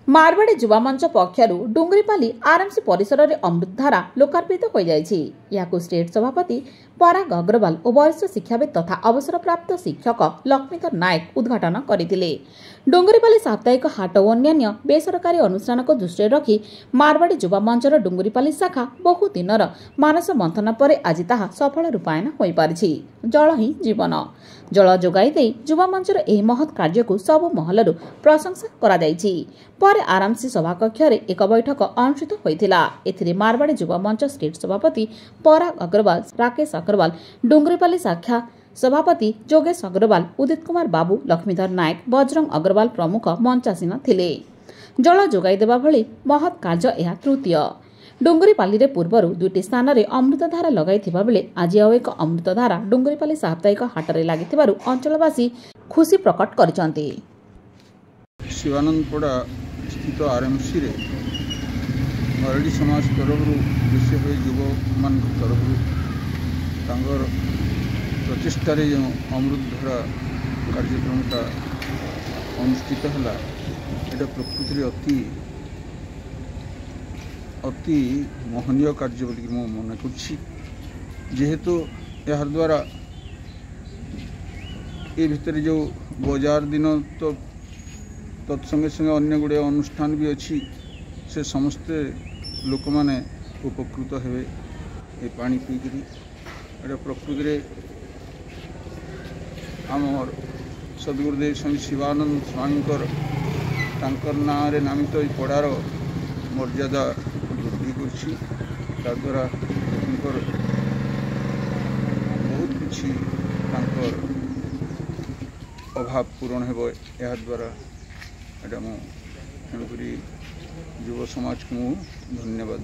मारवाड़ी युवा मंच पक्षर डुंगरीपाली आरएमसी परिसर में अमृतधारा लोकार्पित हो जाएगी। यहाँ स्टेट सभापति पराग अग्रवाल और वरिष्ठ शिक्षाविद तथा अवसरप्राप्त शिक्षक लक्ष्मीधर नायक उद्घाटन करते। डुंगरीपाली साप्ताहिक हाट और अन्य बेसरकारी अनुष्ठान को दृष्टि रखी मारवाड़ी युवा मंचर डुंगरीपाली शाखा बहु दिनर मानस मंथन पर आज ताहा सफल रूपायन हो पारिछि। जल ही जीवन, जल जोगाई दे युवा मंचर यह महत् कार्य को सबु महलरू प्रशंसा करा जायछि। पर आरएमसी सभाकक्ष एक बैठक अनुष्ठित होइथिला। एथिरे मारवाड़ी युवा मंच स्टेट सभापति पराग अग्रवाल, राकेश अग्रवाल, डुंगरीपाली शाखा सभापति जोगेश अग्रवाल, उदित कुमार बाबू, लक्ष्मीधर नायक, बजरंग अग्रवाल प्रमुख मंचासीन थिले। जल जोगाई देबा भली महत् कार्य यह तृतीय। डुंगरीपाली रे पूर्वरु दुईटी स्थान रे अमृतधारा लगाइथिबा बेले आज आउ एक अमृतधारा डुंगरीपाली साप्ताहिक हाटरे लागिथिबारु अंचलवासी खुशी प्रकट करिसंती। शिवानंदपड़ा स्थित आरएमसी रे मराठी समाज तरफ विशेष युव मान तरफ प्रचेषा जो अमृतधारा कार्यक्रमटा अनुष्ठित है, यहाँ प्रकृति अति अति मोहनीय कार्य बोलिक मु मन करेतु यार द्वारा ये भितर जो बजार दिन तो तत्संगे संगे अन्य गुड़े अनुष्ठान भी अच्छी से समस्ते लोक माने उपकृत हेबे ए पानी पीकरी। एटा प्रकृति आमर सदगुरुदेव स्वामी शिवानंद स्वामीकर तांकर नाँ रे नामित तो पड़ार मर्यादा वृद्धि करछि। द्वारा बहुत किछि तांकर अभाव पूरण हेबो। या द्वारा एटा मु तेणुकरी युव समाज को धन्यवाद।